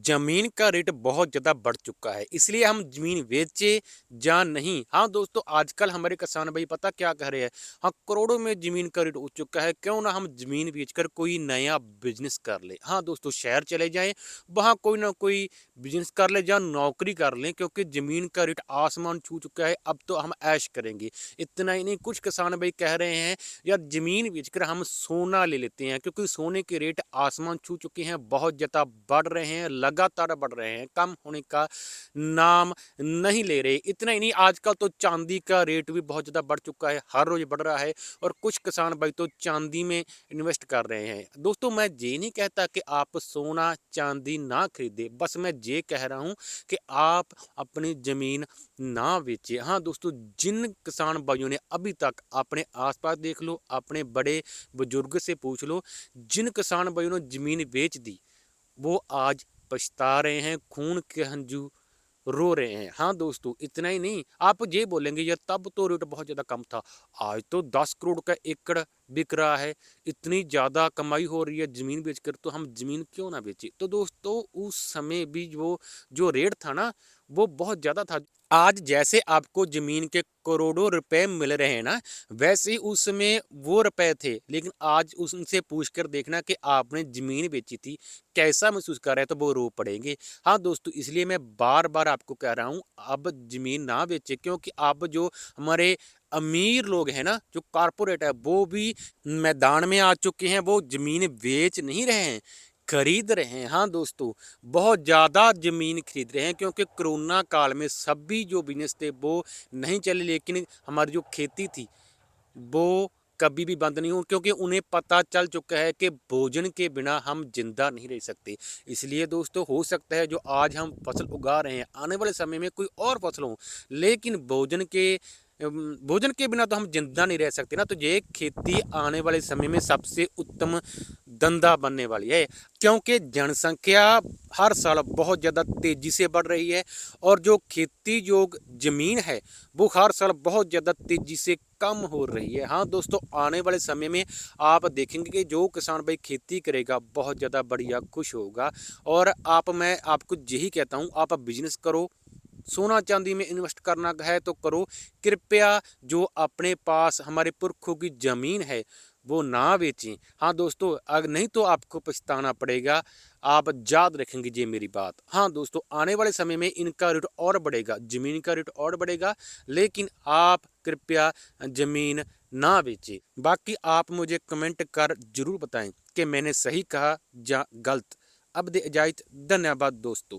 ज़मीन का रेट बहुत ज़्यादा बढ़ चुका है, इसलिए हम ज़मीन बेचें या नहीं? हाँ दोस्तों, आजकल हमारे किसान भाई पता क्या कह रहे हैं? हाँ, करोड़ों में ज़मीन का रेट उठ चुका है, क्यों ना हम ज़मीन बेचकर कोई नया बिज़नेस कर लें। हाँ दोस्तों, शहर चले जाएँ, वहाँ कोई ना कोई बिज़नेस कर लें या नौकरी कर लें, क्योंकि ज़मीन का रेट आसमान छू चुका है, अब तो हम ऐश करेंगे। इतना ही नहीं, कुछ किसान भाई कह रहे हैं, यार ज़मीन बेचकर हम सोना ले लेते हैं, क्योंकि सोने के रेट आसमान छू चुके हैं, बहुत ज़्यादा बढ़ रहे हैं, लगातार बढ़ रहे हैं, कम होने का नाम नहीं ले रहे। इतना ही नहीं, आजकल तो चांदी का रेट भी बहुत ज़्यादा बढ़ चुका है, हर रोज़ बढ़ रहा है और कुछ किसान भाई तो चांदी में इन्वेस्ट कर रहे हैं। दोस्तों, मैं ये नहीं कहता कि आप सोना चांदी ना खरीदें, बस मैं ये कह रहा हूँ कि आप अपनी ज़मीन ना बेचें। हाँ दोस्तों, जिन किसान भाइयों ने अभी तक अपने आस-पास देख लो, अपने बड़े बुजुर्ग से पूछ लो, जिन किसान भाइयों ने ज़मीन बेच दी, वो आज पछता रहे हैं, खून के हंजू रो रहे हैं। हाँ दोस्तों, इतना ही नहीं, आप ये बोलेंगे यार तब तो रेट बहुत ज़्यादा कम था, आज तो 10 करोड़ का एकड़ बिक रहा है, इतनी ज़्यादा कमाई हो रही है ज़मीन बेचकर, तो हम ज़मीन क्यों ना बेचें? तो दोस्तों, उस समय भी वो जो रेट था ना, वो बहुत ज़्यादा था। आज जैसे आपको ज़मीन के करोड़ों रुपए मिल रहे हैं ना, वैसे ही उस समय वो रुपए थे, लेकिन आज उनसे पूछ कर देखना कि आपने ज़मीन बेची थी, कैसा महसूस कर रहे हैं, तो वो रो पड़ेंगे। हाँ दोस्तों, इसलिए मैं बार-बार आपको कह रहा हूँ, अब ज़मीन ना बेचें, क्योंकि अब जो हमारे अमीर लोग हैं ना, जो कॉर्पोरेट है, वो भी मैदान में आ चुके हैं, वो ज़मीन बेच नहीं रहे हैं, खरीद रहे हैं। हाँ दोस्तों, बहुत ज़्यादा ज़मीन खरीद रहे हैं, क्योंकि कोरोना काल में सभी जो बिज़नेस थे वो नहीं चले, लेकिन हमारी जो खेती थी, वो कभी भी बंद नहीं हो, क्योंकि उन्हें पता चल चुका है कि भोजन के बिना हम ज़िंदा नहीं रह सकते। इसलिए दोस्तों, हो सकता है जो आज हम फसल उगा रहे हैं, आने वाले समय में कोई और फसल हो, लेकिन भोजन के बिना तो हम ज़िंदा नहीं रह सकते ना, तो ये खेती आने वाले समय में सबसे उत्तम धंधा बनने वाली है, क्योंकि जनसंख्या हर साल बहुत ज़्यादा तेज़ी से बढ़ रही है और जो खेती योग ज़मीन है, वो हर साल बहुत ज़्यादा तेज़ी से कम हो रही है। हाँ दोस्तों, आने वाले समय में आप देखेंगे कि जो किसान भाई खेती करेगा, बहुत ज़्यादा बढ़िया खुश होगा। और मैं आपको यही कहता हूँ, आप बिज़नेस करो, सोना चांदी में इन्वेस्ट करना है तो करो, कृपया जो अपने पास हमारे पुरखों की ज़मीन है, वो ना बेचें। हाँ दोस्तों, अगर नहीं तो आपको पछताना पड़ेगा, आप याद रखेंगे ये मेरी बात। हाँ दोस्तों, आने वाले समय में इनका रेट और बढ़ेगा, ज़मीन का रेट और बढ़ेगा, लेकिन आप कृपया ज़मीन ना बेचें। बाकी आप मुझे कमेंट कर ज़रूर बताएँ कि मैंने सही कहा या गलत। अब दे इजाज़त, धन्यवाद दोस्तों।